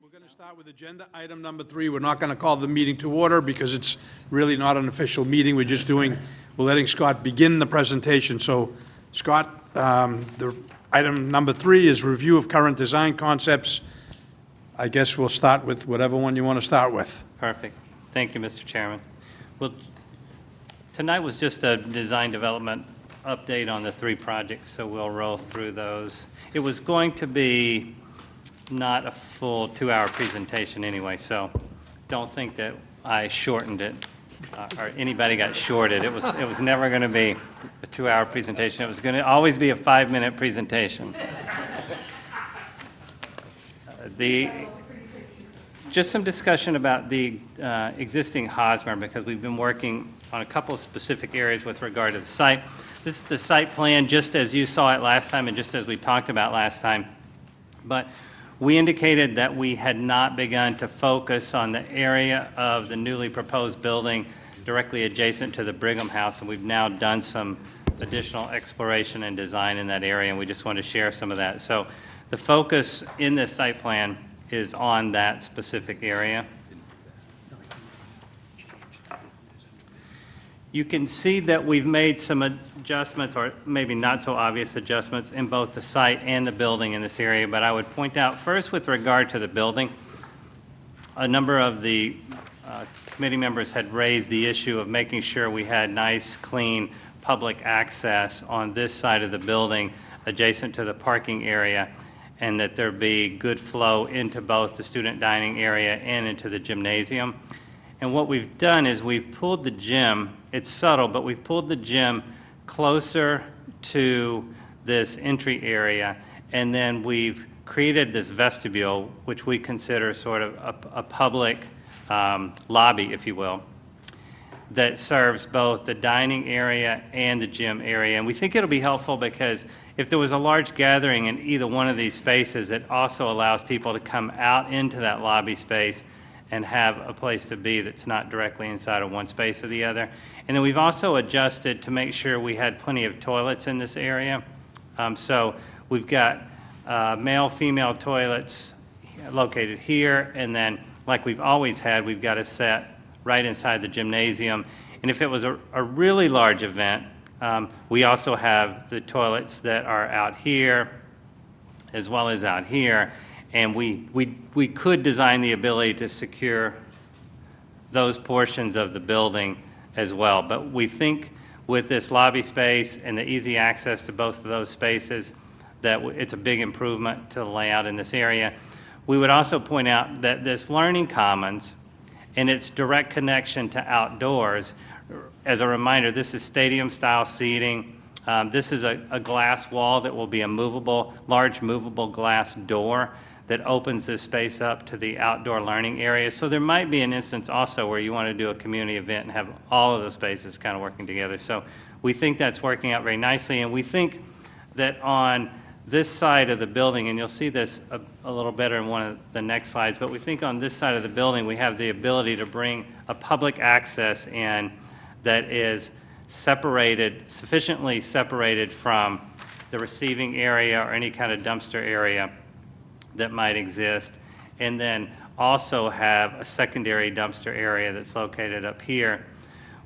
We're going to start with agenda item number 3. We're not going to call the meeting to order because it's really not an official meeting. We're letting Scott begin the presentation. So, Scott, the item number 3 is review of current design concepts. I guess we'll start with whatever one you want to start with. Perfect. Thank you, Mr. Chairman. Well, tonight was just a design development update on the 3 projects, so we'll roll through those. It was going to be not a full 2-hour presentation anyway, so don't think that I shortened it or anybody got shorted. It was never going to be a 2-hour presentation. It was going to always be a 5-minute presentation. Just some discussion about the existing Hosmer, because we've been working on a couple of specific areas with regard to the site. This is the site plan just as you saw it last time and just as we talked about last time. But we indicated that we had not begun to focus on the area of the newly proposed building directly adjacent to the Brigham House, and we've now done some additional exploration and design in that area, and we just want to share some of that. So the focus in this site plan is on that specific area. You can see that we've made some adjustments, or maybe not so obvious adjustments, in both the site and the building in this area, but I would point out first with regard to the building, a number of the committee members had raised the issue of making sure we had nice, clean public access on this side of the building adjacent to the parking area, and that there be good flow into both the student dining area and into the gymnasium. And what we've done is we've pulled the gym, it's subtle, but we've pulled the gym closer to this entry area, and then we've created this vestibule, which we consider sort of a public lobby, if you will, that serves both the dining area and the gym area. And we think it'll be helpful because if there was a large gathering in either one of these spaces, it also allows people to come out into that lobby space and have a place to be that's not directly inside of one space or the other. And then we've also adjusted to make sure we had plenty of toilets in this area. So we've got male, female toilets located here, and then like we've always had, we've got a set right inside the gymnasium. And if it was a really large event, we also have the toilets that are out here as well as out here. And we could design the ability to secure those portions of the building as well. But we think with this lobby space and the easy access to both of those spaces that it's a big improvement to the layout in this area. We would also point out that this learning commons and its direct connection to outdoors, as a reminder, this is stadium-style seating. This is a glass wall that will be a large movable glass door that opens this space up to the outdoor learning area. So there might be an instance also where you want to do a community event and have all of the spaces kind of working together. So we think that's working out very nicely, and we think that on this side of the building, and you'll see this a little better in one of the next slides, but we think on this side of the building we have the ability to bring a public access in that is sufficiently separated from the receiving area or any kind of dumpster area that might exist, and then also have a secondary dumpster area that's located up here.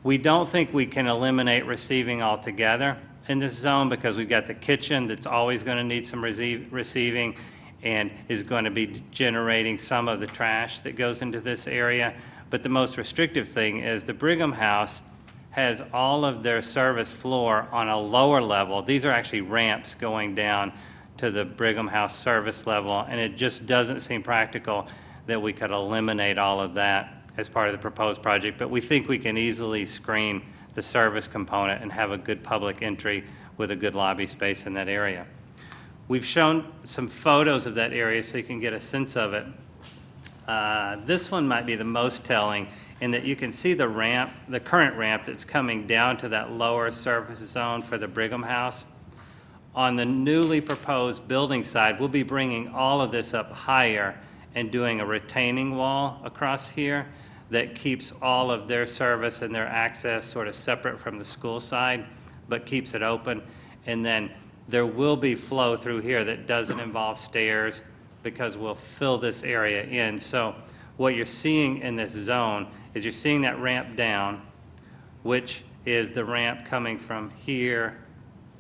We don't think we can eliminate receiving altogether in this zone because we've got the kitchen that's always going to need some receiving and is going to be generating some of the trash that goes into this area. But the most restrictive thing is the Brigham House has all of their service floor on a lower level. These are actually ramps going down to the Brigham House service level, and it just doesn't seem practical that we could eliminate all of that as part of the proposed project, but we think we can easily screen the service component and have a good public entry with a good lobby space in that area. We've shown some photos of that area so you can get a sense of it. This one might be the most telling in that you can see the ramp, the current ramp that's coming down to that lower service zone for the Brigham House. On the newly proposed building side, we'll be bringing all of this up higher and doing a retaining wall across here that keeps all of their service and their access sort of separate from the school side, but keeps it open. And then there will be flow through here that doesn't involve stairs because we'll fill this area in. So what you're seeing in this zone is you're seeing that ramp down, which is the ramp coming from here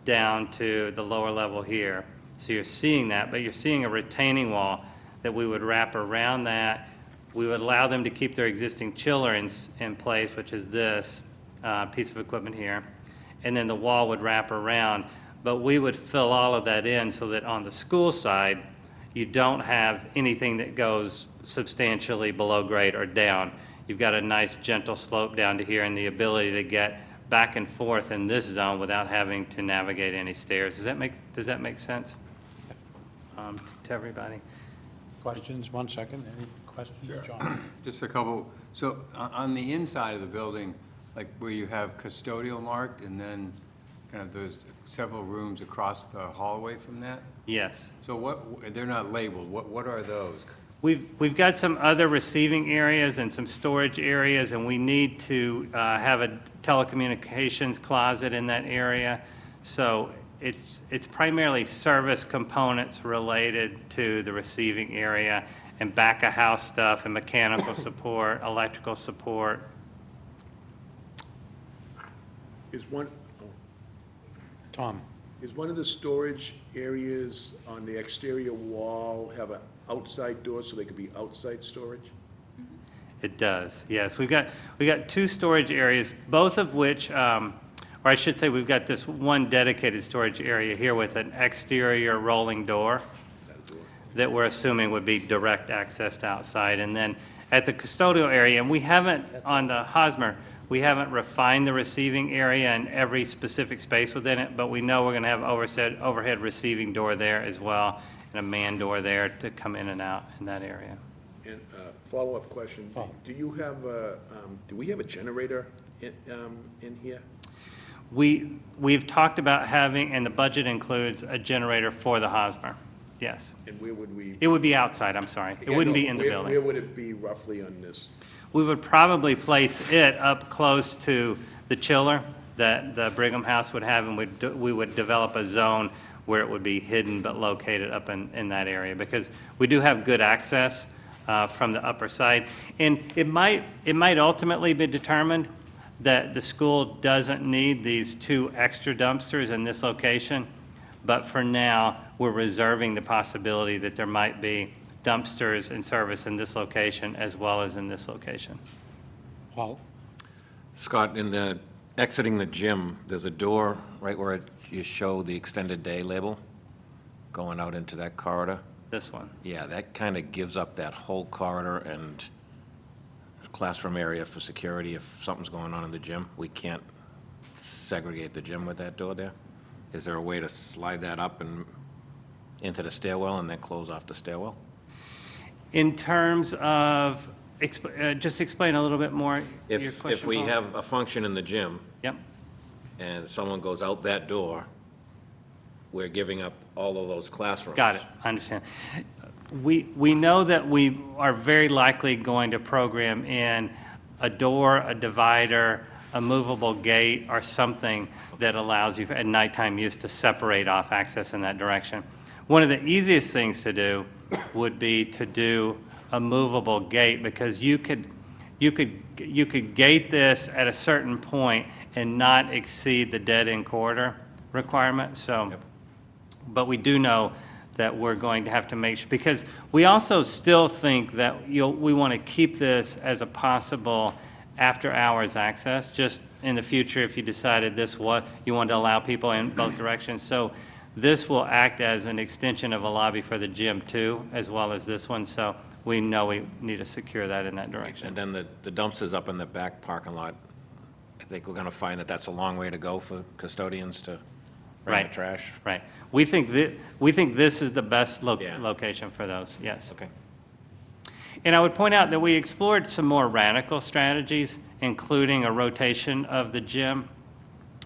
down to the lower level here. So you're seeing that, but you're seeing a retaining wall that we would wrap around that. We would allow them to keep their existing chiller in place, which is this piece of equipment here. And then the wall would wrap around. But we would fill all of that in so that on the school side, you don't have anything that goes substantially below grade or down. You've got a nice gentle slope down to here and the ability to get back and forth in this zone without having to navigate any stairs. Does that make sense to everybody? Questions? 1 second. Any questions, John? Just a couple. So on the inside of the building, like where you have custodial marked and then kind of those several rooms across the hallway from that? Yes. So what, they're not labeled. What are those? We've got some other receiving areas and some storage areas, and we need to have a telecommunications closet in that area. So it's primarily service components related to the receiving area and back-of-house stuff and mechanical support, electrical support. Is one, Tom? is one of the storage areas on the exterior wall have an outside door so they could be outside storage? It does, yes. We've got 2 storage areas, both of which, or I should say we've got this one dedicated storage area here with an exterior rolling door that we're assuming would be direct access to outside. And then at the custodial area, and we haven't, on the Hosmer, we haven't refined the receiving area and every specific space within it, but we know we're going to have overhead receiving door there as well, and a man door there to come in and out in that area. And follow-up question, do you have a, do we have a generator in here? We've talked about having, and the budget includes a generator for the Hosmer, yes. And where would we? It would be outside, I'm sorry. It wouldn't be in the building. Where would it be roughly on this? We would probably place it up close to the chiller that the Brigham House would have, and we would develop a zone where it would be hidden but located up in that area, because we do have good access from the upper side. And it might ultimately be determined that the school doesn't need these 2 extra dumpsters in this location, but for now, we're reserving the possibility that there might be dumpsters in service in this location as well as in this location. Paul? Scott, in the, exiting the gym, there's a door right where you show the extended day label going out into that corridor. This one. Yeah, that kind of gives up that whole corridor and classroom area for security if something's going on in the gym. We can't segregate the gym with that door there. Is there a way to slide that up and into the stairwell and then close off the stairwell? In terms of, just explain a little bit more your question, If we Paul. have a function in the gym Yep, and someone goes out that door, we're giving up all of those classrooms. got it, I understand. We know that we are very likely going to program in a door, a divider, a movable gate, or something that allows you at nighttime use to separate off access in that direction. One of the easiest things to do would be to do a movable gate, because you could gate this at a certain point and not exceed the dead-end corridor requirement. So, but we do know that we're going to have to make sure, because we also still think that we want to keep this as a possible after-hours access, just in the future if you decided you wanted to allow people in both directions. So this will act as an extension of a lobby for the gym too, as well as this one. So we know we need to secure that in that direction. And then the dumpsters up in the back parking lot, I think we're going to find that that's a long way to go for custodians to bring Right. the trash. Right. We think this is the best Yeah. location for those, yes. Okay. And I would point out that we explored some more radical strategies, including a rotation of the gym.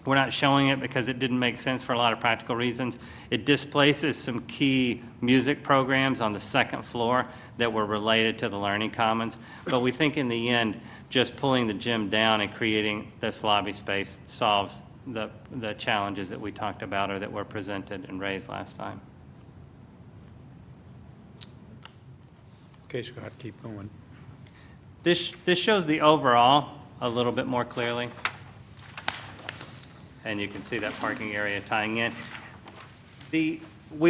We're not showing it because it didn't make sense for a lot of practical reasons. It displaces some key music programs on the second floor that were related to the Learning Commons. But we think in the end, just pulling the gym down and creating this lobby space solves the challenges that we talked about or that were presented and raised last time. Okay, Scott, keep going. This shows the overall a little bit more clearly. And you can see that parking area tying in. We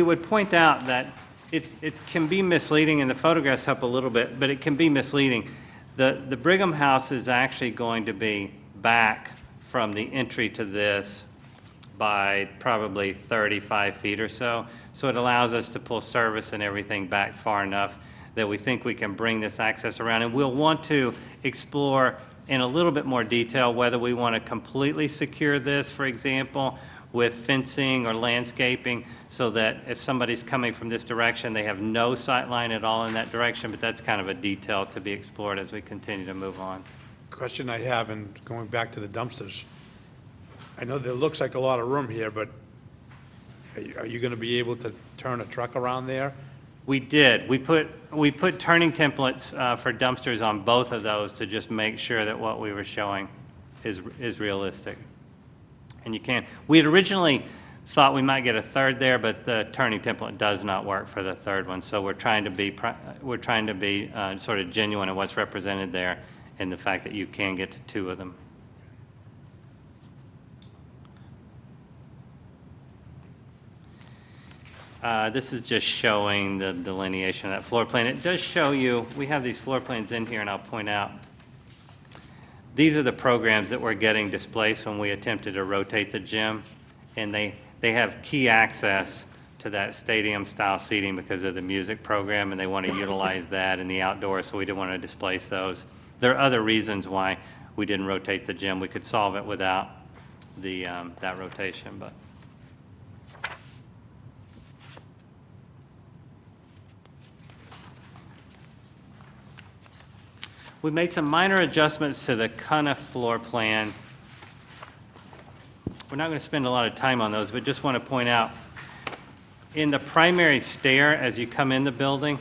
would point out that it can be misleading, and the photographs help a little bit, but it can be misleading. The Brigham House is actually going to be back from the entry to this by probably 35 feet or so. So it allows us to pull service and everything back far enough that we think we can bring this access around. And we'll want to explore in a little bit more detail whether we want to completely secure this, for example, with fencing or landscaping, so that if somebody's coming from this direction, they have no sight line at all in that direction, but that's kind of a detail to be explored as we continue to move on. Question I have, and going back to the dumpsters, I know there looks like a lot of room here, but are you going to be able to turn a truck around there? We did. We put turning templates for dumpsters on both of those to just make sure that what we were showing is realistic. And you can. We had originally thought we might get a third there, but the turning template does not work for the third one. So we're trying to be sort of genuine in what's represented there, and the fact that you can get to two of them. This is just showing the delineation of that floor plan. It does show you, we have these floor plans in here, and I'll point out, these are the programs that were getting displaced when we attempted to rotate the gym, and they have key access to that stadium-style seating because of the music program, and they want to utilize that in the outdoors, so we didn't want to displace those. There are other reasons why we didn't rotate the gym. We could solve it without that rotation, but. We made some minor adjustments to the Cunniff floor plan. We're not going to spend a lot of time on those, but just want to point out, in the primary stair as you come in the building,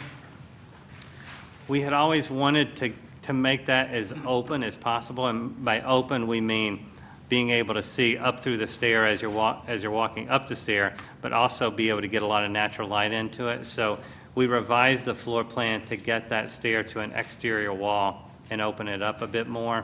we had always wanted to make that as open as possible, and by open we mean being able to see up through the stair as you're walking up the stair, but also be able to get a lot of natural light into it. So we revised the floor plan to get that stair to an exterior wall and open it up a bit more.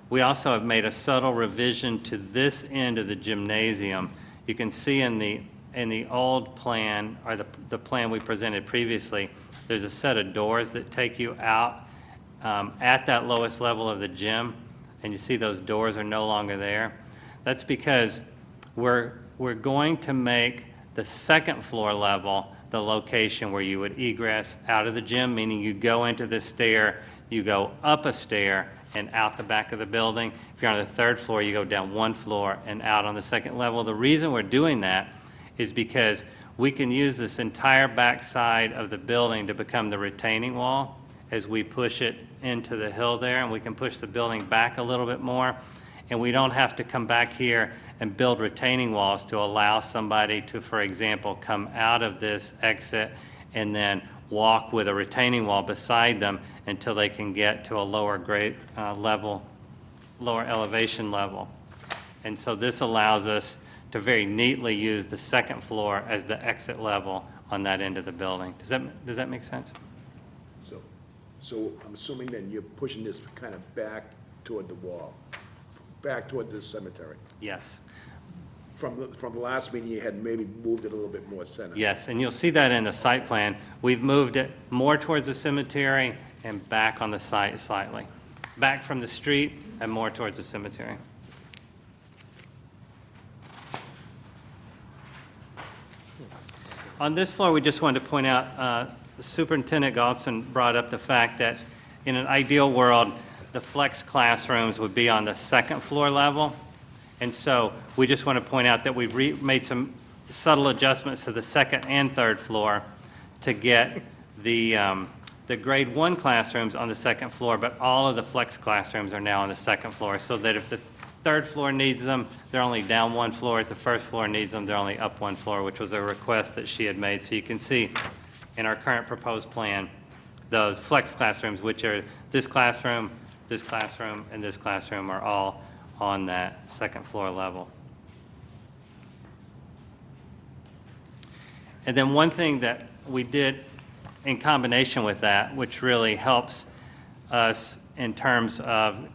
We also have made a subtle revision to this end of the gymnasium. You can see in the old plan, or the plan we presented previously, there's a set of doors that take you out at that lowest level of the gym, and you see those doors are no longer there. That's because we're going to make the second floor level the location where you would egress out of the gym, meaning you go into the stair, you go up a stair and out the back of the building. If you're on the third floor, you go down one floor and out on the second level. The reason we're doing that is because we can use this entire back side of the building to become the retaining wall as we push it into the hill there, and we can push the building back a little bit more, and we don't have to come back here and build retaining walls to allow somebody to, for example, come out of this exit and then walk with a retaining wall beside them until they can get to a lower grade level, lower elevation level. And so this allows us to very neatly use the second floor as the exit level on that end of the building. Does that make sense? So I'm assuming then you're pushing this kind of back toward the wall, back toward the cemetery. Yes. From the last meeting, you had maybe moved it a little bit more center. Yes, and you'll see that in the site plan. We've moved it more towards the cemetery and back on the site slightly. Back from the street and more towards the cemetery. On this floor, we just wanted to point out, Superintendent Galston brought up the fact that in an ideal world, the flex classrooms would be on the second floor level. And so we just want to point out that we've made some subtle adjustments to the second and third floor to get the grade 1 classrooms on the second floor, but all of the flex classrooms are now on the second floor, so that if the third floor needs them, they're only down one floor. If the first floor needs them, they're only up one floor, which was a request that she had made. So you can see in our current proposed plan, those flex classrooms, which are this classroom, and this classroom, are all on that second floor level. And then one thing that we did in combination with that, which really helps us in terms of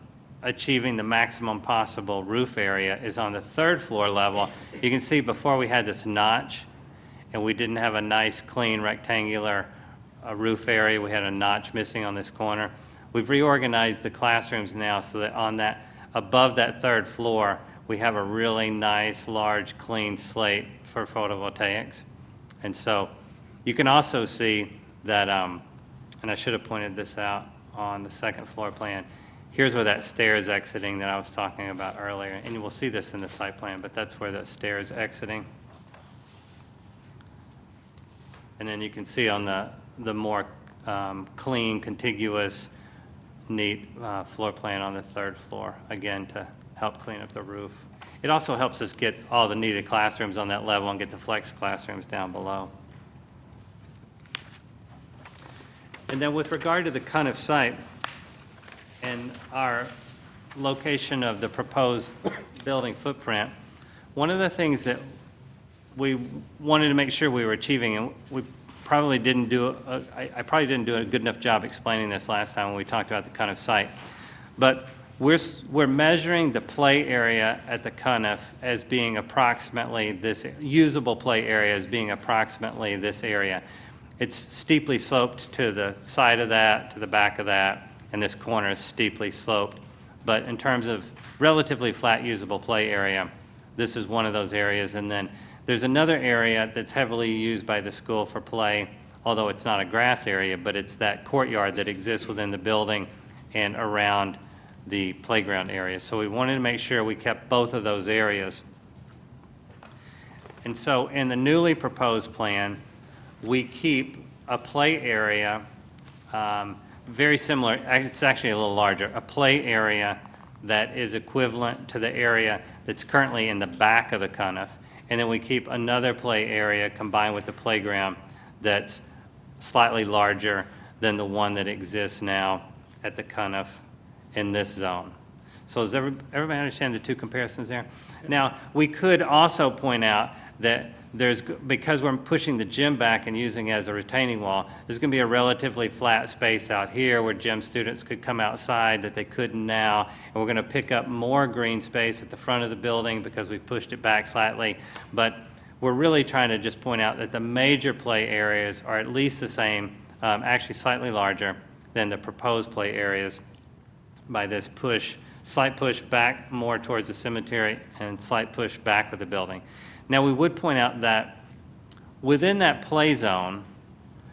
achieving the maximum possible roof area, is on the third floor level. You can see before we had this notch, and we didn't have a nice, clean, rectangular roof area. We had a notch missing on this corner. We've reorganized the classrooms now so that on that, above that third floor, we have a really nice, large, clean slate for photovoltaics. And so you can also see that, and I should have pointed this out on the second floor plan. Here's where that stair is exiting that I was talking about earlier. And you will see this in the site plan, but that's where that stair is exiting. And then you can see on the more clean, contiguous, neat floor plan on the third floor, again, to help clean up the roof. It also helps us get all the needed classrooms on that level and get the flex classrooms down below. And then with regard to the Cuniff site and our location of the proposed building footprint, one of the things that we wanted to make sure we were achieving, and we probably didn't do, I probably didn't do a good enough job explaining this last time when we talked about the Cuniff site, but we're measuring the play area at the Cuniff as being approximately this, usable play area as being approximately this area. It's steeply sloped to the side of that, to the back of that, and this corner is steeply sloped. But in terms of relatively flat usable play area, this is one of those areas. And then there's another area that's heavily used by the school for play, although it's not a grass area, but it's that courtyard that exists within the building and around the playground area. So we wanted to make sure we kept both of those areas. And so in the newly proposed plan, we keep a play area very similar, it's actually a little larger, a play area that is equivalent to the area that's currently in the back of the Cuniff. And then we keep another play area combined with the playground that's slightly larger than the one that exists now at the Cuniff in this zone. So does everybody understand the two comparisons there? Now, we could also point out that because we're pushing the gym back and using it as a retaining wall, there's going to be a relatively flat space out here where gym students could come outside that they couldn't now. And we're going to pick up more green space at the front of the building because we've pushed it back slightly. But we're really trying to just point out that the major play areas are at least the same, actually slightly larger than the proposed play areas by this slight push back more towards the cemetery and slight push back with the building. Now, we would point out that within that play zone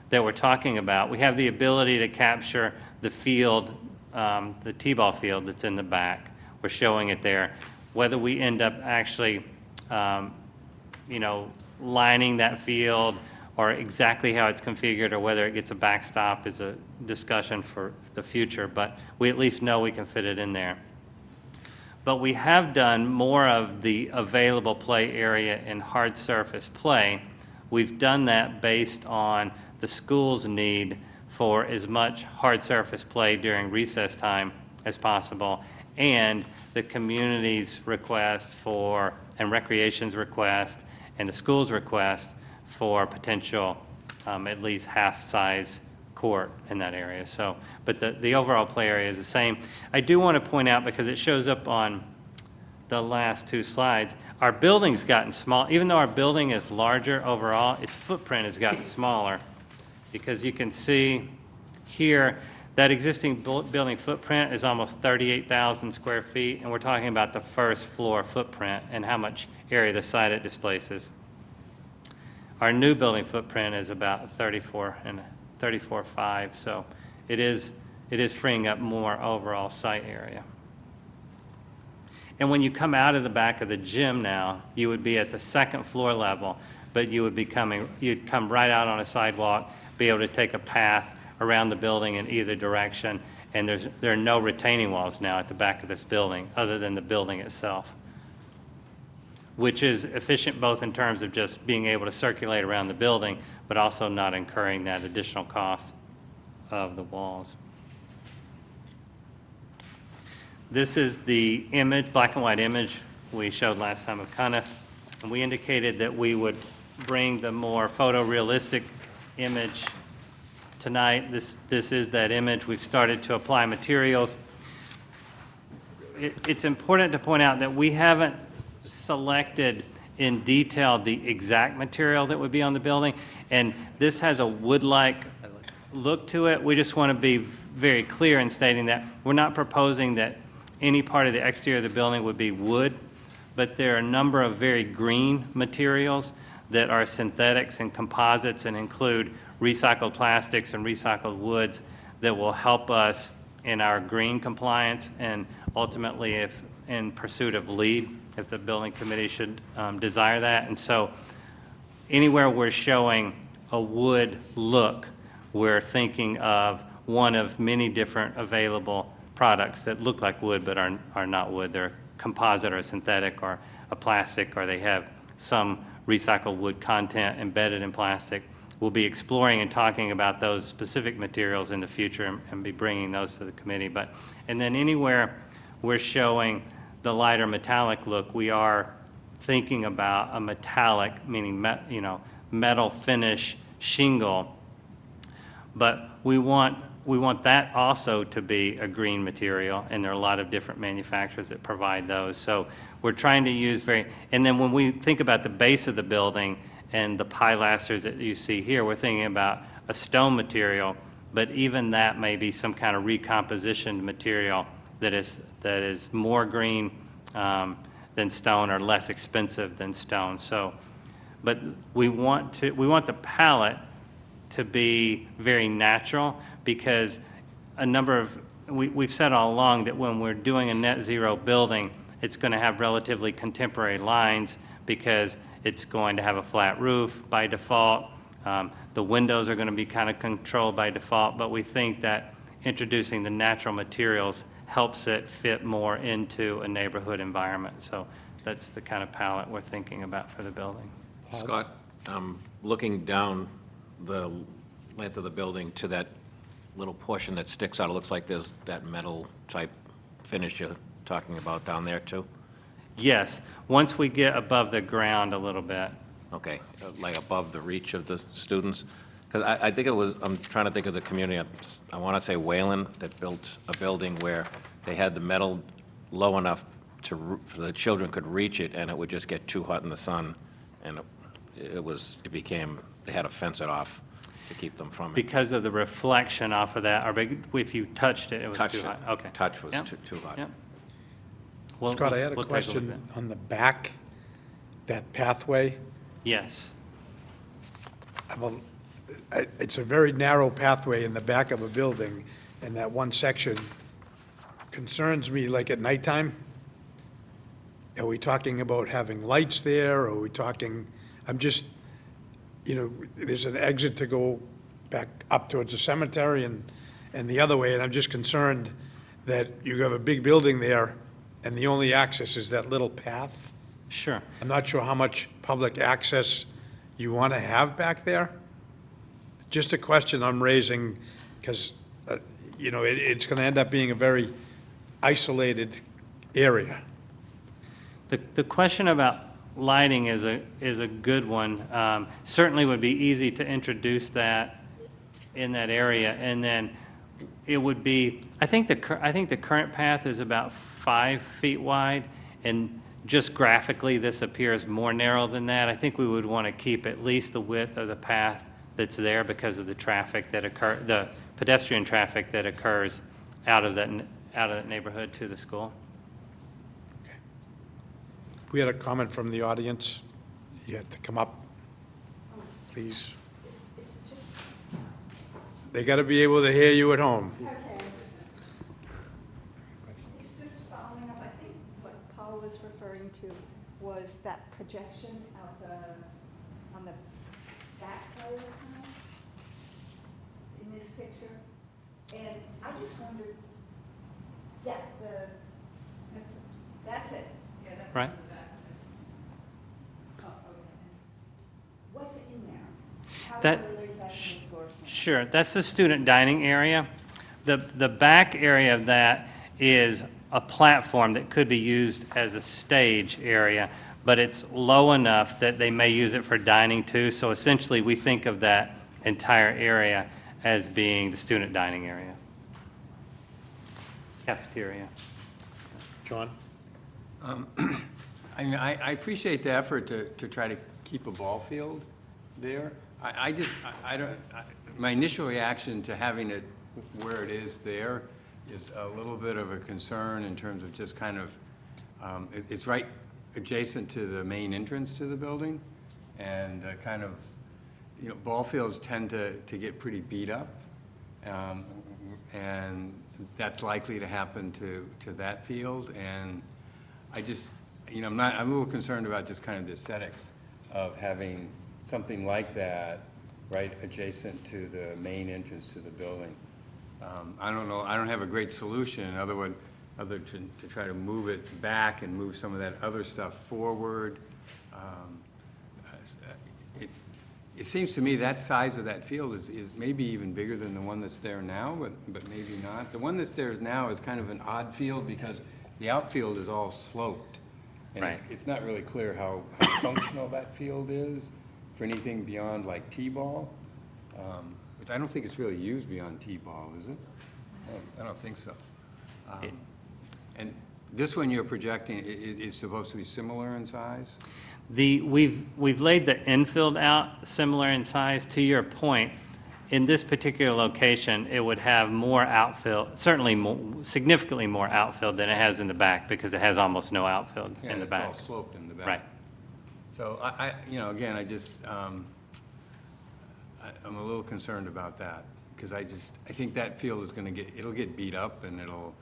that we're talking about, we have the ability to capture the field, the T-ball field that's in the back. We're showing it there. Whether we end up actually, lining that field or exactly how it's configured or whether it gets a backstop is a discussion for the future, but we at least know we can fit it in there. But we have done more of the available play area in hard surface play. We've done that based on the school's need for as much hard surface play during recess time as possible, and the community's request for, and recreation's request, and the school's request for potential at least half-size court in that area. So, but the overall play area is the same. I do want to point out, because it shows up on the last two slides, our building's gotten small. Even though our building is larger overall, its footprint has gotten smaller, because you can see here that existing building footprint is almost 38,000 square feet, and we're talking about the first floor footprint and how much area the site it displaces. Our new building footprint is about 34.5, so it is freeing up more overall site area. And when you come out of the back of the gym now, you would be at the second floor level, but you'd come right out on a sidewalk, be able to take a path around the building in either direction, and there are no retaining walls now at the back of this building other than the building itself, which is efficient both in terms of just being able to circulate around the building, but also not incurring that additional cost of the walls. This is the image, black and white image we showed last time of Cuniff, and we indicated that we would bring the more photorealistic image tonight. This is that image. We've started to apply materials. It's important to point out that we haven't selected in detail the exact material that would be on the building, and this has a wood-like look to it. We just want to be very clear in stating that we're not proposing that any part of the exterior of the building would be wood, but there are a number of very green materials that are synthetics and composites and include recycled plastics and recycled woods that will help us in our green compliance and ultimately if in pursuit of LEED, if the building committee should desire that. And so anywhere we're showing a wood look, we're thinking of one of many different available products that look like wood but are not wood. They're composite or synthetic or a plastic, or they have some recycled wood content embedded in plastic. We'll be exploring and talking about those specific materials in the future and be bringing those to the committee. And then anywhere we're showing the lighter metallic look, we are thinking about a metallic, meaning metal finish shingle, but we want that also to be a green material, and there are a lot of different manufacturers that provide those. So we're trying to use and then when we think about the base of the building and the pilasters that you see here, we're thinking about a stone material, but even that may be some kind of recompositioned material that is more green than stone or less expensive than stone. So, but we want the palette to be very natural, because we've said all along that when we're doing a net zero building, it's going to have relatively contemporary lines because it's going to have a flat roof by default. The windows are going to be kind of controlled by default, but we think that introducing the natural materials helps it fit more into a neighborhood environment. So that's the kind of palette we're thinking about for the building. Scott, looking down the length of the building to that little portion that sticks out, it looks like there's that metal type finish you're talking about down there too? Yes, once we get above the ground a little bit. Okay, like above the reach of the students? Because I think it was, I'm trying to think of the community, I want to say Wayland, that built a building where they had the metal low enough for the children could reach it, and it would just get too hot in the sun, and it became, they had to fence it off to keep them from it. Because of the reflection off of that, or if you touched it, it was Touched too hot. it. Okay. Touch was Yep. too hot. Yep. Well, Scott, I had a we'll take look question at it. on the back, that pathway. Yes. Well, it's a very narrow pathway in the back of a building, and that one section concerns me, like at nighttime. Are we talking about having lights there, or are we talking, I'm just, there's an exit to go back up towards the cemetery and the other way, and I'm just concerned that you have a big building there, and the only access is that little path. Sure. I'm not sure how much public access you want to have back there. Just a question I'm raising, because, it's going to end up being a very isolated area. The question about lighting is a good one. Certainly would be easy to introduce that in that area, and then it would be, I think the current path is about 5 feet wide, and just graphically this appears more narrow than that. I think we would want to keep at least the width of the path that's there because of the traffic that the pedestrian traffic that occurs out of that neighborhood to the school. We had a comment from the audience. You have to come up, please. They got to be able to hear you at home. Okay. It's just following up, I think what Paul was referring to was that projection on the back side of the house in this picture. And I just wondered, that's it. Right? Oh, okay. What's in there? How do That- I relate that to the floor plan? Sure, that's the student dining area. The back area of that is a platform that could be used as a stage area, but it's low enough that they may use it for dining too. So essentially, we think of that entire area as being the student dining area, cafeteria. John? I mean, I appreciate the effort to try to keep a ball field there. I just, I don't, my initial reaction to having it where it is there is a little bit of a concern in terms of just kind of, it's right adjacent to the main entrance to the building, and kind of, you know, ball fields tend to get pretty beat up, and that's likely to happen to that field, and I just, you know, I'm a little concerned about just kind of the aesthetics of having something like that right adjacent to the main entrance to the building. I don't know, I don't have a great solution other to try to move it back and move some of that other stuff forward. It seems to me that size of that field is maybe even bigger than the one that's there now, but maybe not. The one that's there now is kind of an odd field because the outfield is all sloped. And Right. it's not really clear how functional that field is for anything beyond like T-ball. Which I don't think it's really used beyond T-ball, is it? I don't think so. And this one you're projecting is supposed to be similar in size? We've laid the infield out similar in size. To your point, in this particular location, it would have more outfield, certainly significantly more outfield than it has in the back because it has almost no outfield in the back. It's all sloped in the back. Right. So you know, again, I just, I'm a little concerned about that because I think that field is going to it'll get beat up and it'll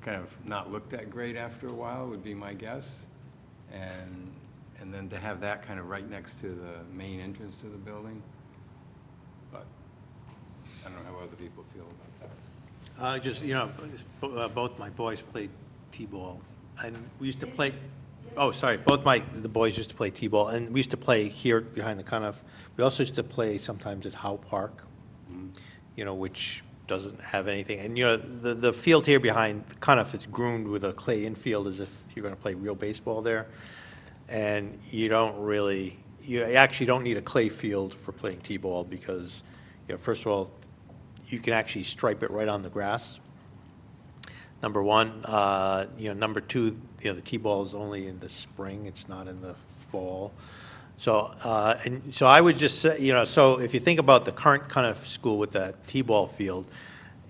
kind of not look that great after a while would be my guess. And then to have that kind of right next to the main entrance to the building. But I don't know how other people feel about that. Just, you know, both my boys played T-ball, and we used to play, oh, sorry, the boys used to play T-ball, and we used to play here behind the Cunoff. We also used to play sometimes at Howe Park, you know, which doesn't have anything. And, you know, the field here behind the Cunoff is groomed with a clay infield as if you're going to play real baseball there. And you actually don't need a clay field for playing T-ball because, you know, first of all, you can actually stripe it right on the grass. Number one, you know, number two, you know, the T-ball is only in the spring, it's not in the fall. So, and so I would just say, you know, so if you think about the current kind of school with that T-ball field,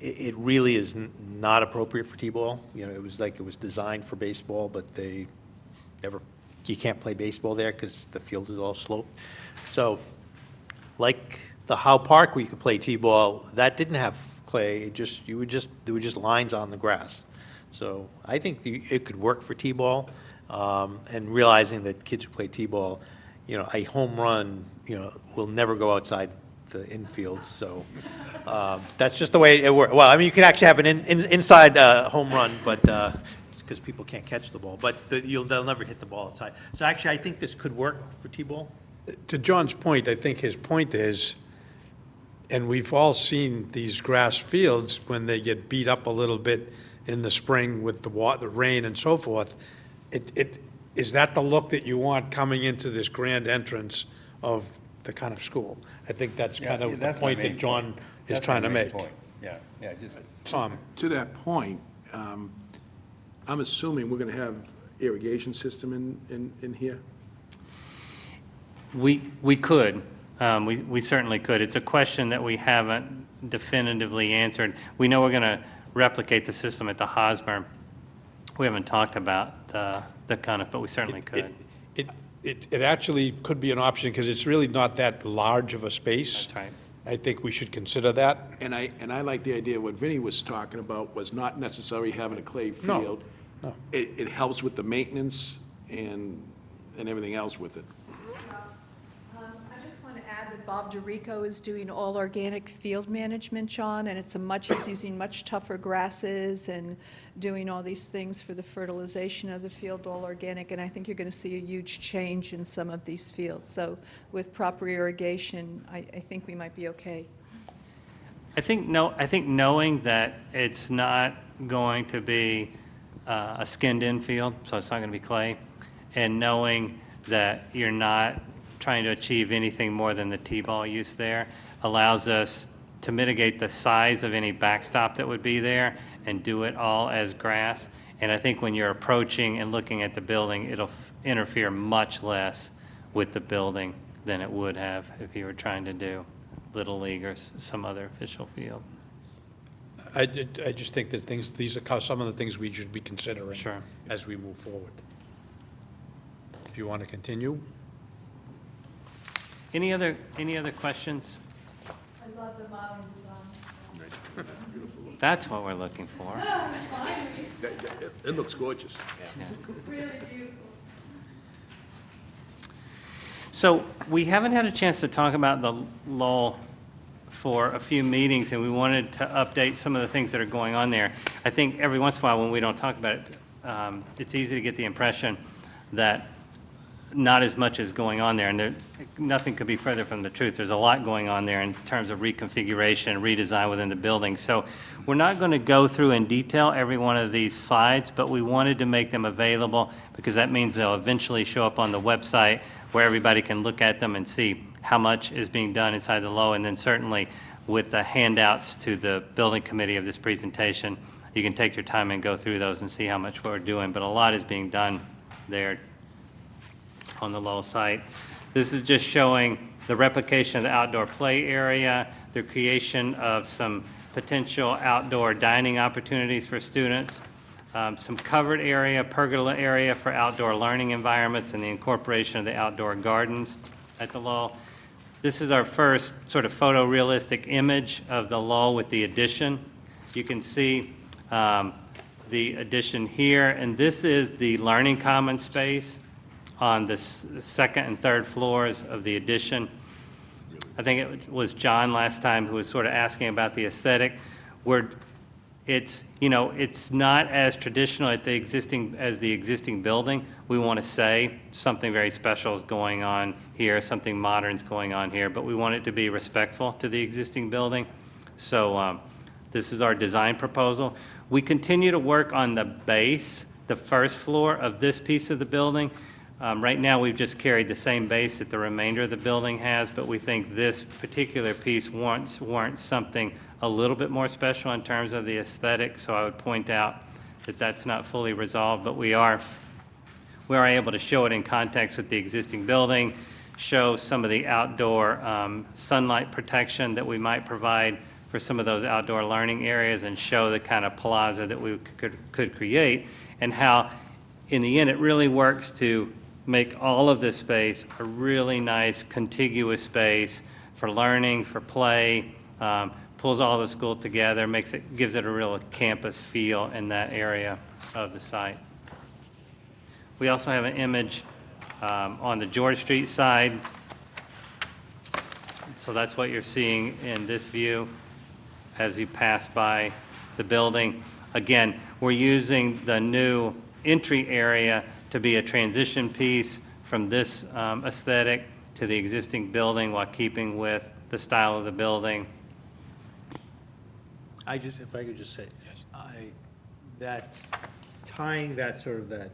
it really is not appropriate for T-ball. You know, it was designed for baseball, but they never, you can't play baseball there because the field is all sloped. So, like the Howe Park where you could play T-ball, that didn't have clay. There were just lines on the grass. So I think it could work for T-ball. And realizing that kids who play T-ball, you know, a home run, you know, will never go outside the infield. So that's just the way it works. Well, I mean, you can actually have an inside home run, but because people can't catch the ball, but they'll never hit the ball outside. So actually, I think this could work for T-ball. To John's point, I think his point is, and we've all seen these grass fields when they get beat up a little bit in the spring with the rain and so forth. Is that the look that you want coming into this grand entrance of the kind of school? I think that's kind of the point that John is trying to make. Yeah, just. Tom? To that point, I'm assuming we're going to have irrigation system in here? We could. We certainly could. It's a question that we haven't definitively answered. We know we're going to replicate the system at the Hosmer. We haven't talked about the Cunoff, but we certainly could. It actually could be an option because it's really not that large of a space. That's right. I think we should consider that. And I like the idea, what Vinnie was talking about was not necessarily having a clay No, field. no. It helps with the maintenance and everything else with it. I just want to add that Bob DeRico is doing all organic field management, John, and he's using much tougher grasses and doing all these things for the fertilization of the field, all organic, and I think you're going to see a huge change in some of these fields. So with proper irrigation, I think we might be okay. I think knowing that it's not going to be a skinned-in field, so it's not going to be clay, and knowing that you're not trying to achieve anything more than the T-ball use there, allows us to mitigate the size of any backstop that would be there and do it all as grass. And I think when you're approaching and looking at the building, it'll interfere much less with the building than it would have if you were trying to do Little League or some other official field. I just think that these are some of the things we should be considering. Sure. As we move forward. If you want to continue? Any other questions? I love the modern design. That's what we're looking for. It looks gorgeous. It's really beautiful. So we haven't had a chance to talk about the lull for a few meetings, and we wanted to update some of the things that are going on there. I think every once in a while when we don't talk about it, it's easy to get the impression that not as much is going on there, and nothing could be further from the truth. There's a lot going on there in terms of reconfiguration and redesign within the building. So we're not going to go through in detail every one of these slides, but we wanted to make them available because that means they'll eventually show up on the website where everybody can look at them and see how much is being done inside the low. And then certainly with the handouts to the building committee of this presentation, you can take your time and go through those and see how much we're doing. But a lot is being done there on the Lowell site. This is just showing the replication of the outdoor play area, the creation of some potential outdoor dining opportunities for students, some covered area, pergola area for outdoor learning environments, and the incorporation of the outdoor gardens at the Lowell. This is our first sort of photorealistic image of the Lowell with the addition. You can see the addition here, and this is the learning commons space on the second and third floors of the addition. I think it was John last time who was sort of asking about the aesthetic, where it's, you know, it's not as traditional as the existing building. We want to say something very special is going on here, something modern is going on here, but we want it to be respectful to the existing building. So this is our design proposal. We continue to work on the base, the first floor of this piece of the building. Right now, we've just carried the same base that the remainder of the building has, but we think this particular piece warrants something a little bit more special in terms of the aesthetic, so I would point out that that's not fully resolved, but we are able to show it in context with the existing building, show some of the outdoor sunlight protection that we might provide for some of those outdoor learning areas, and show the kind of plaza that we could create, and how, in the end, it really works to make all of this space a really nice contiguous space for learning, for play, pulls all the school together, gives it a real campus feel in that area of the site. We also have an image on the George Street side. So that's what you're seeing in this view as you pass by the building. Again, we're using the new entry area to be a transition piece from this aesthetic to the existing building while keeping with the style of the building. If I could just say, that's tying that sort of that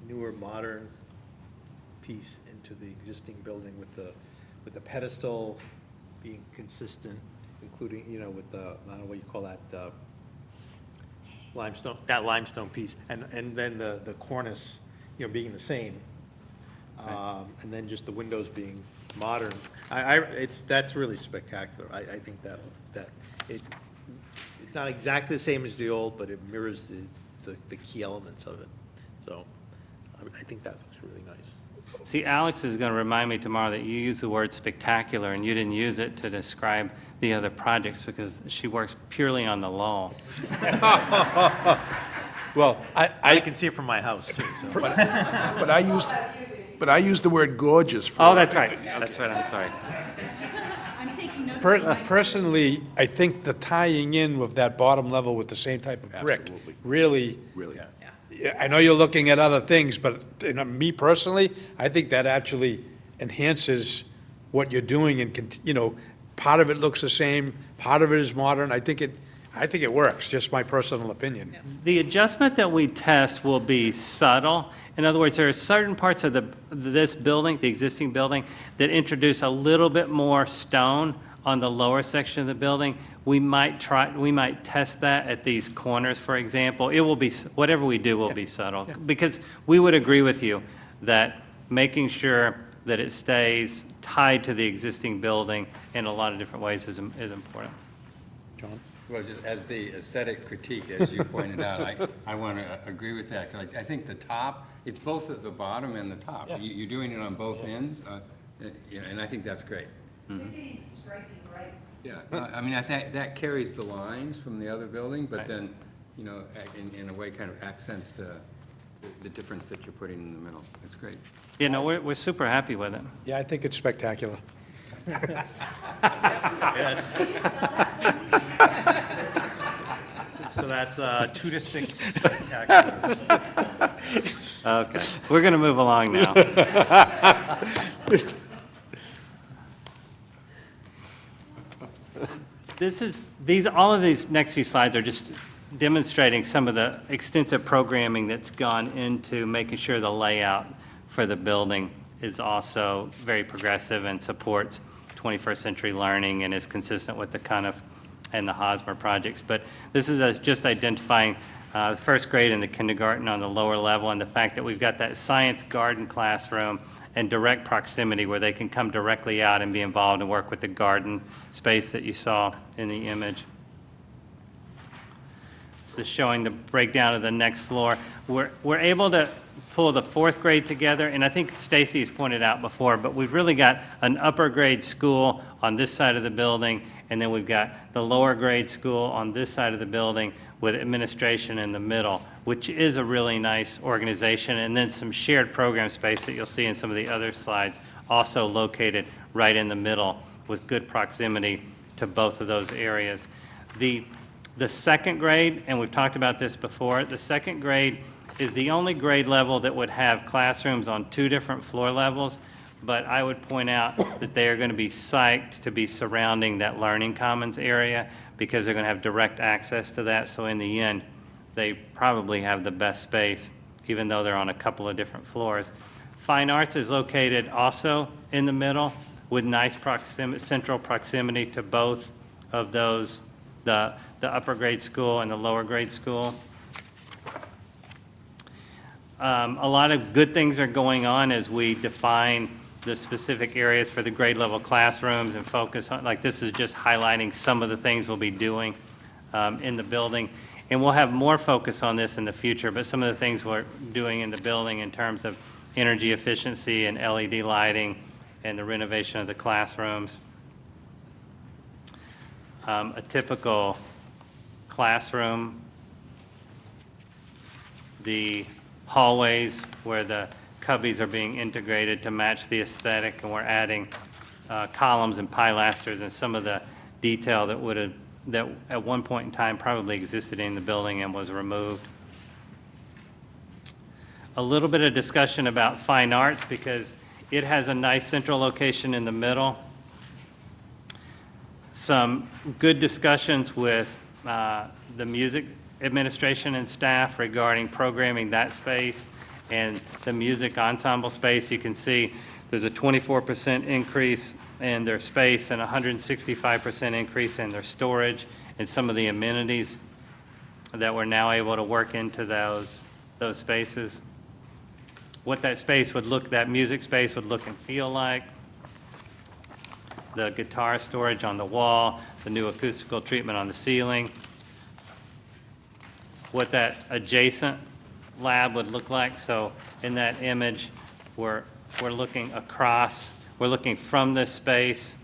newer, modern piece into the existing building with the pedestal being consistent, including, you know, with the, I don't know what you call that, limestone piece, and then the cornice, you know, being the same, and then just the windows being modern. That's really spectacular. I think that it's not exactly the same as the old, but it mirrors the key elements of it. So I think that looks really nice. See, Alex is going to remind me tomorrow that you use the word spectacular and you didn't use it to describe the other projects because she works purely on the law. Well, I can see it from my house, too. So. But I used the word gorgeous for Oh, that's right. That's right. I'm sorry. I'm taking notes. Personally, I think the tying in of that bottom level with the same type of brick Absolutely. really, Really. I know you're looking at other things, but me personally, I think that actually enhances what you're doing and, you know, part of it looks the same, part of it is modern. I think it works, just my personal opinion. The adjustment that we test will be subtle. In other words, there are certain parts of this building, the existing building, that introduce a little bit more stone on the lower section of the building, we might test that at these corners, for example. It will be, whatever we do will be subtle. Because we would agree with you that making sure that it stays tied to the existing building in a lot of different ways is important. John? Well, just as the aesthetic critique, as you pointed out, I want to agree with that. 'Cause I think the top, it's both at the bottom and the top. You're doing it on both ends, you know, and I think that's great. They need striking, right? Yeah, no, I mean, I think that carries the lines from the other building, but then, you know, in a way kind of accents the difference that you're putting in the middle. It's great. You know, we're super happy with it. Yeah, I think it's spectacular. So that's 2 to 6. Okay, we're going to move along now. All of these next few slides are just demonstrating some of the extensive programming that's gone into making sure the layout for the building is also very progressive and supports 21st century learning and is consistent with the Cuniff and the Hosmer projects. But this is just identifying the first grade and the kindergarten on the lower level, and the fact that we've got that science garden classroom and direct proximity where they can come directly out and be involved and work with the garden space that you saw in the image. This is showing the breakdown of the next floor. We're able to pull the fourth grade together, and I think Stacy has pointed out before, but we've really got an upper grade school on this side of the building, and then we've got the lower grade school on this side of the building with administration in the middle, which is a really nice organization, and then some shared program space that you'll see in some of the other slides, also located right in the middle with good proximity to both of those areas. The second grade, and we've talked about this before, the second grade is the only grade level that would have classrooms on 2 different floor levels, but I would point out that they are going to be psyched to be surrounding that learning commons area because they're going to have direct access to that. So in the end, they probably have the best space, even though they're on a couple of different floors. Fine Arts is located also in the middle with nice central proximity to both of those, the upper grade school and the lower grade school. A lot of good things are going on as we define the specific areas for the grade level classrooms and focus on, like this is just highlighting some of the things we'll be doing in the building. And we'll have more focus on this in the future, but some of the things we're doing in the building in terms of energy efficiency and LED lighting and the renovation of the classrooms. A typical classroom, the hallways where the cubbies are being integrated to match the aesthetic, and we're adding columns and pilasters and some of the detail that at one point in time probably existed in the building and was removed. A little bit of discussion about fine arts because it has a nice central location in the middle. Some good discussions with the music administration and staff regarding programming that space and the music ensemble space. You can see there's a 24% increase in their space and 165% increase in their storage and some of the amenities that we're now able to work into those spaces. What that space would look, that music space would look and feel like. The guitar storage on the wall, the new acoustical treatment on the ceiling. What that adjacent lab would look like. So in that image, we're looking across, we're looking from this space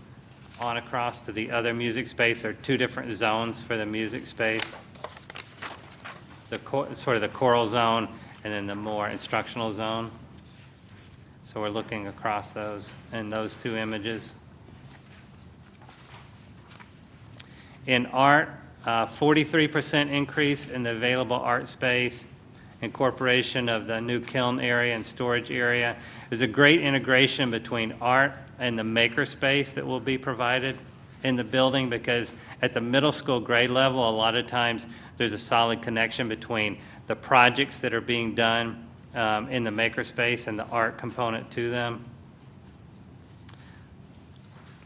on across to the other music space. There are 2 different zones for the music space. Sort of the choral zone and then the more instructional zone. So we're looking across those in those 2 images. In art, 43% increase in the available art space, incorporation of the new kiln area and storage area. There's a great integration between art and the maker space that will be provided in the building because at the middle school grade level, a lot of times there's a solid connection between the projects that are being done in the maker space and the art component to them.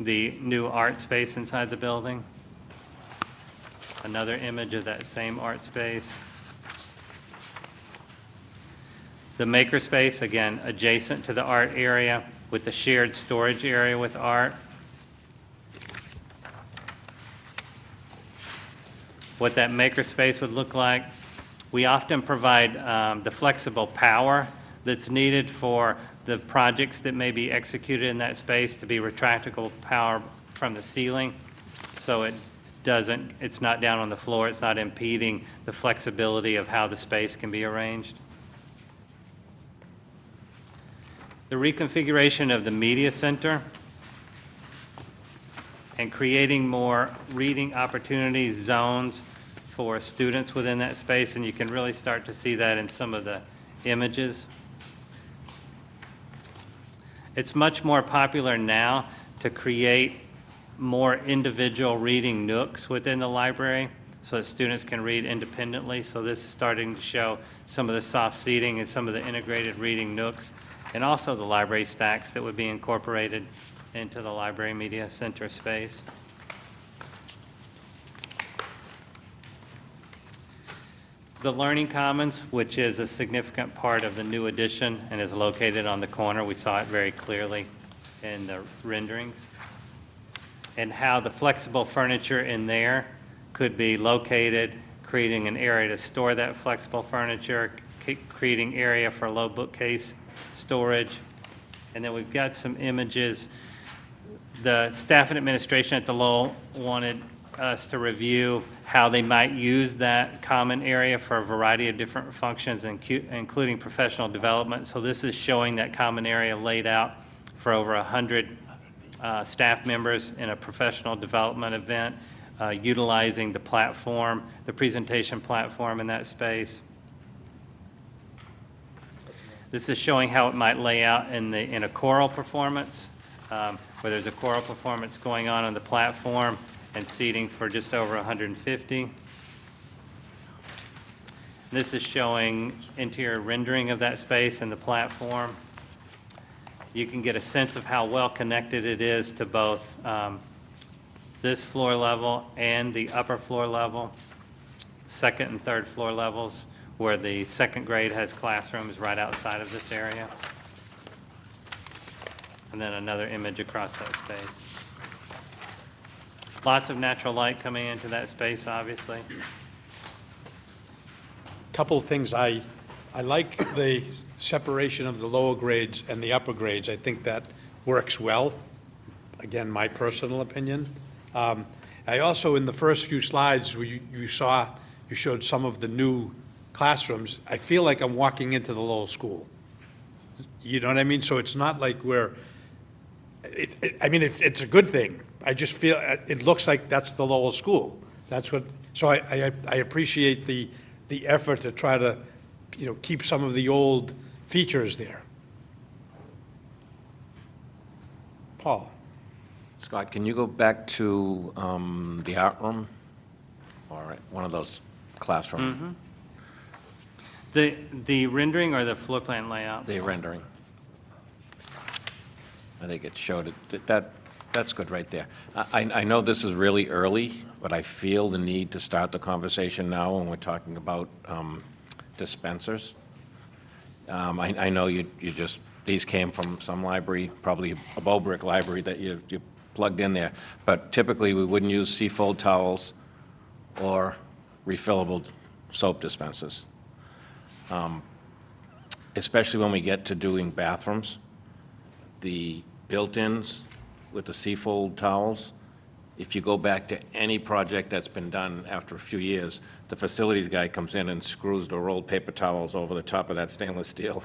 the new art space inside the building. Another image of that same art space. The makerspace, again, adjacent to the art area with the shared storage area with art. What that makerspace would look like. We often provide the flexible power that's needed for the projects that may be executed in that space to be retractable power from the ceiling. So it's not down on the floor, it's not impeding the flexibility of how the space can be arranged. The reconfiguration of the media center and creating more reading opportunities, zones for students within that space, and you can really start to see that in some of the images. It's much more popular now to create more individual reading nooks within the library so that students can read independently. So this is starting to show some of the soft seating and some of the integrated reading nooks, and also the library stacks that would be incorporated into the library media center space. The Learning Commons, which is a significant part of the new addition and is located on the corner, we saw it very clearly in the renderings, and how the flexible furniture in there could be located, creating an area to store that flexible furniture, creating area for low bookcase storage. And then we've got some images. The staff and administration at the Lowell wanted us to review how they might use that common area for a variety of different functions, including professional development. So this is showing that common area laid out for over 100 staff members in a professional development event, utilizing the platform, the presentation platform in that space. This is showing how it might lay out in a choral performance, where there's a choral performance going on the platform and seating for just over 150. This is showing interior rendering of that space and the platform. You can get a sense of how well connected it is to both this floor level and the upper floor level, second and third floor levels, where the second grade has classrooms right outside of this area. And then another image across that space. Lots of natural light coming into that space, obviously. Couple of things. I like the separation of the lower grades and the upper grades. I think that works well. Again, my personal opinion. I also, in the first few slides, you showed some of the new classrooms. I feel like I'm walking into the Lowell School. You know what I mean? So it's not like it's a good thing. I just feel, it looks like that's the Lowell School. That's what, so I appreciate the effort to try to, keep some of the old features there. Paul? Scott, can you go back to the art room? Or one of those classroom? The rendering or the floor plan layout? The rendering. I think it showed it. That's good right there. I know this is really early, but I feel the need to start the conversation now when we're talking about dispensers. I know these came from some library, probably a Bobrick library that you plugged in there, but typically we wouldn't use Seafold towels or refillable soap dispensers. Especially when we get to doing bathrooms, the built-ins with the Seafold towels, if you go back to any project that's been done after a few years, the facilities guy comes in and screws the rolled paper towels over the top of that stainless steel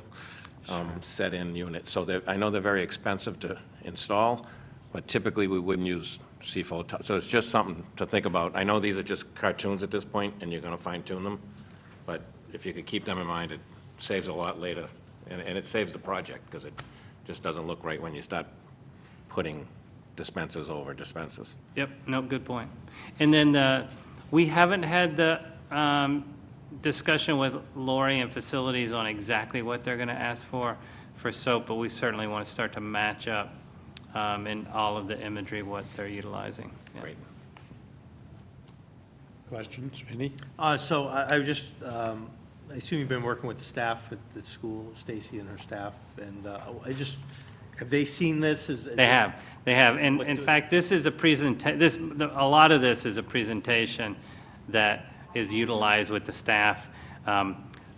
set-in unit. So I know they're very expensive to install, but typically we wouldn't use Seafold towels. So it's just something to think about. I know these are just cartoons at this point, and you're going to fine-tune them, but if you could keep them in mind, it saves a lot later, and it saves the project, because it just doesn't look right when you start putting dispensers over dispensers. Yep, no, good point. And then we haven't had the discussion with Lori and facilities on exactly what they're going to ask for soap, but we certainly want to start to match up in all of the imagery, what they're utilizing. Yeah. Great. Questions, any? So I just, I assume you've been working with the staff at the school, Stacy and her staff, and have they seen this? They have. And in fact, this is a a lot of this is a presentation that is utilized with the staff.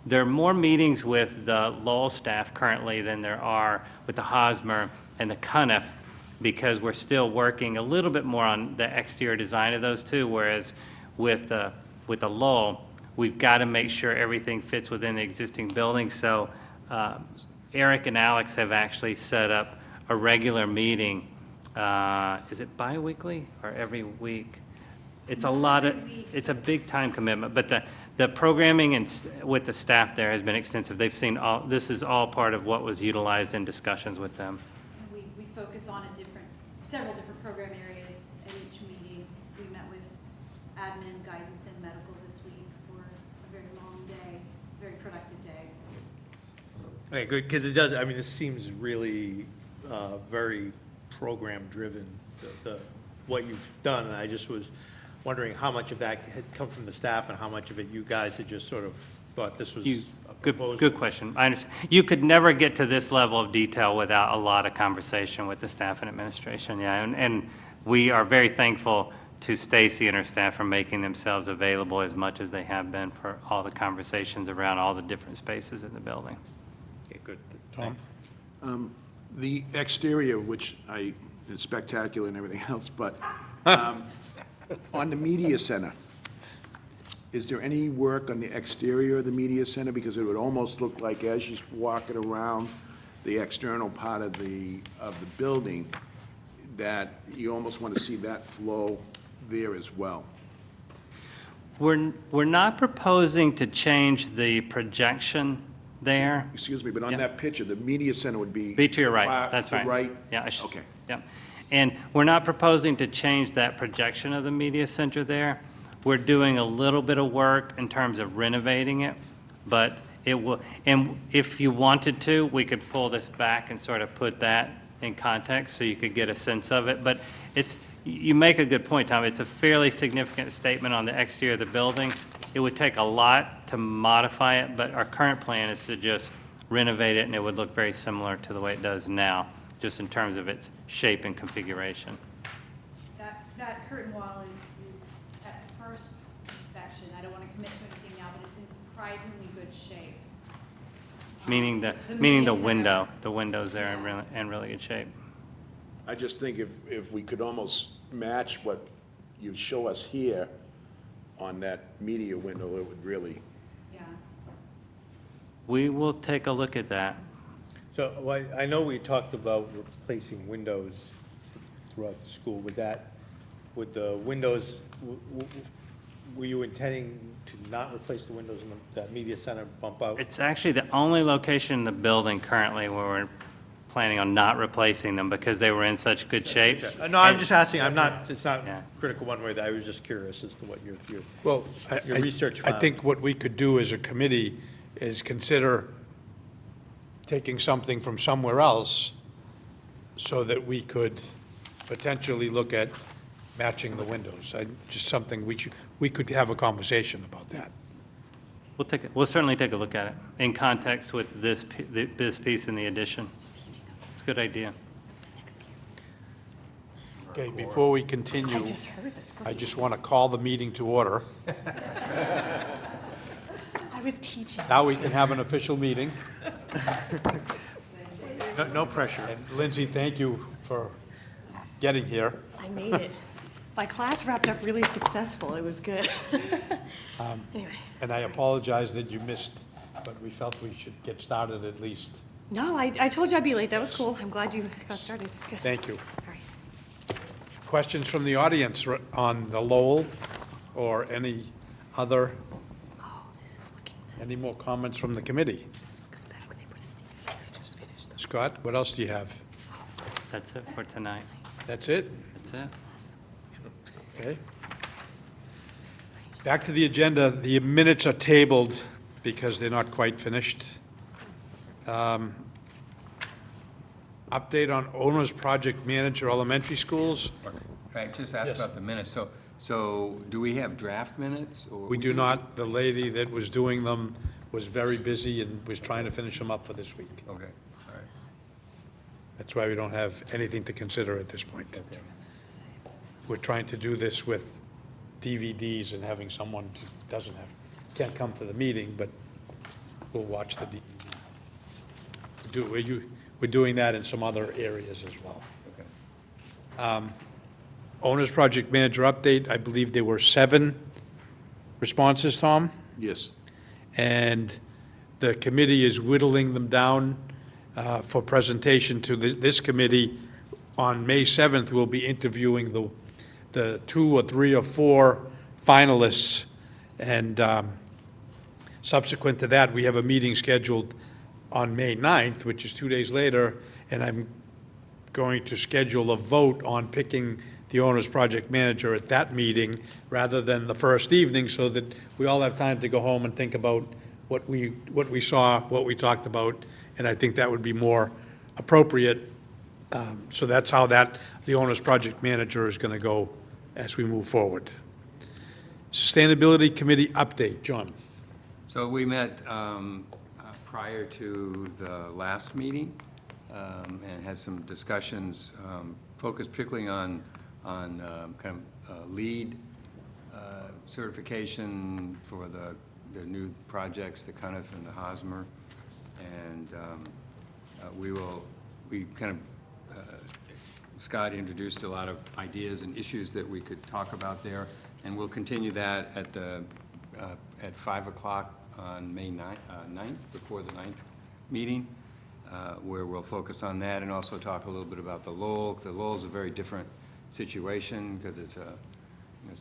There are more meetings with the Lowell staff currently than there are with the Hosmer and the Cuniff, because we're still working a little bit more on the exterior design of those two, whereas with the Lowell, we've got to make sure everything fits within the existing building. So Eric and Alex have actually set up a regular meeting. Is it bi-weekly or every week? It's it's a big time commitment, but the programming with the staff there has been extensive. They've seen this is all part of what was utilized in discussions with them. And we focus on several different program areas at each meeting. We met with admin, guidance, and medical this week for a very long day, very productive day. Okay, good, because it does, I mean, this seems really very program-driven, what you've done, and I just was wondering how much of that had come from the staff and how much of it you guys had just sort of thought this was a proposal. Good question. I understand. You could never get to this level of detail without a lot of conversation with the staff and administration, yeah, and we are very thankful to Stacy and her staff for making themselves available as much as they have been for all the conversations around all the different spaces in the building. Okay, good, Tom? thanks. The exterior, which is spectacular and everything else, but on the media center, is there any work on the exterior of the media center? Because it would almost look like as you're walking around the external part of the building, that you almost want to see that flow there as well. We're not proposing to change the projection there. Excuse me, but on Yeah. that picture, the media center would be. Be to your right, far that's to right. the right? Yeah. Okay. Yeah. And we're not proposing to change that projection of the media center there. We're doing a little bit of work in terms of renovating it, but it will, and if you wanted to, we could pull this back and sort of put that in context so you could get a sense of it. But you make a good point, Tom. It's a fairly significant statement on the exterior of the building. It would take a lot to modify it, but our current plan is to just renovate it, and it would look very similar to the way it does now, just in terms of its shape and configuration. That curtain wall is at first inspection, I don't want to commit to anything now, but it's in surprisingly good shape. Meaning the media center. window, the window's there in really good shape. I just think if we could almost match what you show us here on that media window, it would really, Yeah. We will take a look at that. So, I know we talked about replacing windows throughout the school. Would the windows, were you intending to not replace the windows in that media center bump out? It's actually the only location in the building currently where we're planning on not replacing them because they were in such good shape. No, I'm And- just asking, it's not Yeah. critical one way, I was just curious as to what your Well, Your research I found. think what we could do as a committee is consider taking something from somewhere else so that we could potentially look at matching the windows. Just something we could have a conversation about that. We'll certainly take a look at it in context with this piece in the addition. It's a good idea. Okay, before we continue, I just want to call the meeting to order. I was teaching. Now we can have an official meeting. No pressure. And Lindsay, thank you for getting here. I made it. My class wrapped up really successful. It was good. Anyway, And I apologize that you missed, but we felt we should get started at least. no, I told you I'd be late. That was cool. I'm glad you got started. Good. Thank you. All right. Questions from the audience on the Lowell or any other, Oh, this is looking, any more comments from the committee? looks better when they put a sticker. I just finished. Scott, what else do you have? That's it for tonight. That's it? That's it. Okay. Back to the agenda. The minutes are tabled because they're not quite finished. update on owner's project manager elementary schools. I just asked Yes. about the minutes, so do we have draft minutes? Or We do not, the lady that was doing them was very busy and was trying to finish them up for this week. Okay, all right, That's why we don't have anything to consider at this point. okay. We're trying to do this with DVDs and having someone who doesn't have, can't come to the meeting, but will watch the DVD. We're doing that in some other areas as well. Okay. Owner's project manager update, I believe there were 7 responses, Tom? Yes. And the committee is whittling them down for presentation to this committee. On May 7th, we'll be interviewing the 2 or 3 or 4 finalists, and subsequent to that, we have a meeting scheduled on May 9th, which is 2 days later, and I'm going to schedule a vote on picking the owner's project manager at that meeting rather than the first evening, so that we all have time to go home and think about what we saw, what we talked about, and I think that would be more appropriate. So that's how the owner's project manager is going to go as we move forward. Sustainability Committee update, John. So we met prior to the last meeting and had some discussions focused particularly on kind of lead certification for the new projects, the Cuniff and the Hosmer. And Scott introduced a lot of ideas and issues that we could talk about there, and we'll continue that at 5 o'clock on May 9th, before the 9th meeting, where we'll focus on that and also talk a little bit about the Lowell. The Lowell is a very different situation because it's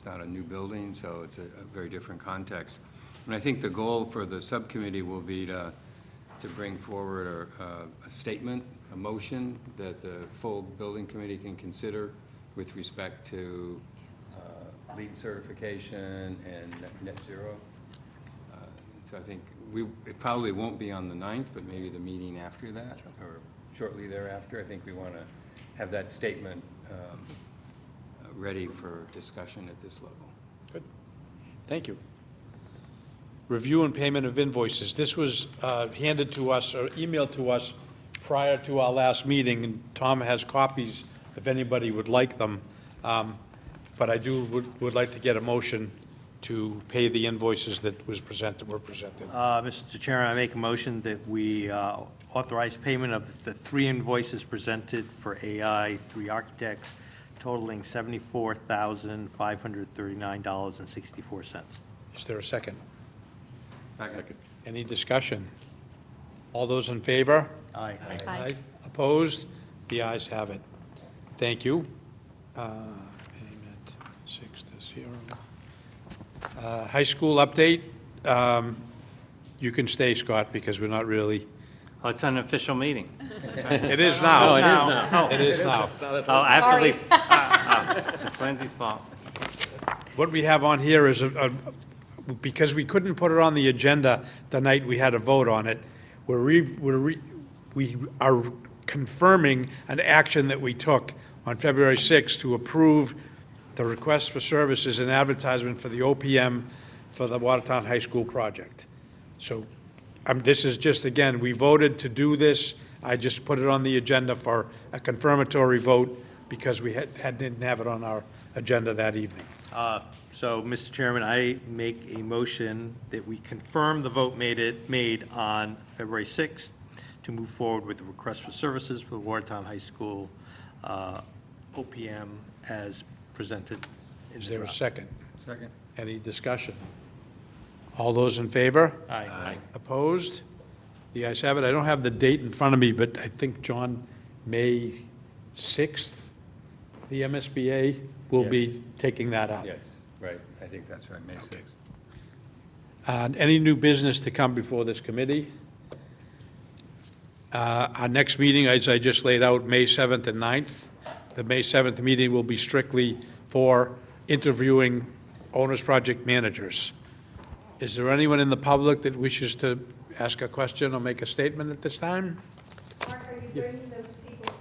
not a new building, so it's a very different context. And I think the goal for the subcommittee will be to bring forward a statement, a motion that the full building committee can consider with respect to LEED certification and net zero. So I think it probably won't be on the 9th, but maybe the meeting after that or shortly thereafter. I think we want to have that statement ready for discussion at this level. Good. Thank you. Review and payment of invoices. This was handed to us or emailed to us prior to our last meeting, and Tom has copies if anybody would like them. But I would like to get a motion to pay the invoices that were presented. Mr. Chairman, I make a motion that we authorize payment of the 3 invoices presented for AI 3 Architects totaling $74,539.64. Is there a second? Second. Any discussion? All those in favor? Aye. Aye. Opposed? The ayes have it. Thank you. Payment 6-0. High school update. You can stay, Scott, because we're not really, Oh, it's an official meeting. it is now. Oh, it is now. It is now. Oh, I have to Sorry. leave. It's Lindsay's fault. What we have on here is, because we couldn't put it on the agenda the night we had a vote on it, we are confirming an action that we took on February 6th to approve the request for services and advertisement for the OPM for the Watertown High School project. So this is just, again, we voted to do this. I just put it on the agenda for a confirmatory vote because we didn't have it on our agenda that evening. So, Mr. Chairman, I make a motion that we confirm the vote made on February 6th to move forward with the request for services for the Watertown High School OPM as presented in Is the there a draft. second? Second. Any discussion? All those in favor? Aye. Opposed? The ayes have it. I don't have the date in front of me, but I think, John, May 6th, the MSBA will be Yes. taking that up. Yes, right. I think that's right, May 6th. Any new business to come before this committee? Our next meeting, as I just laid out, May 7th and 9th. The May 7th meeting will be strictly for interviewing owner's project managers. Is there anyone in the public that wishes to ask a question or make a statement at this time? Mark, are you bringing those people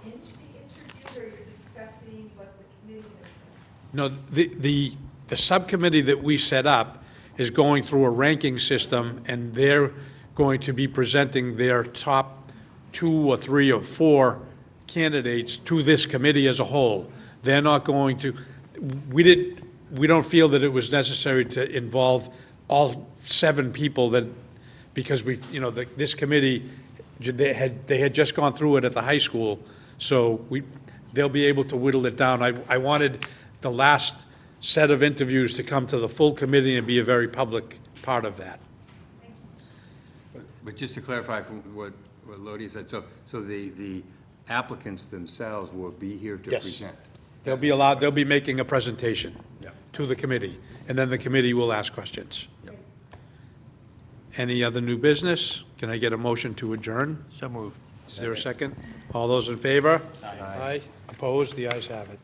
see what the committee has done. No, the subcommittee that we set up is going through a ranking system, and they're going to be presenting their top 2 or 3 or 4 candidates to this committee as a whole. They're not going to, we don't feel that it was necessary to involve all 7 people that, because this committee, they had just gone through it at the high school, so they'll be able to whittle it down. I wanted the last set of interviews to come to the full committee and be a very public part of that. But just to clarify from what Lodi said, so the applicants themselves will be here to Yes. present? They'll be making a presentation to the committee, and then the committee will ask questions. Yep. Any other new business? Can I get a motion to adjourn? So moved. Is there a second? All those in favor? Aye. Opposed? The ayes have it.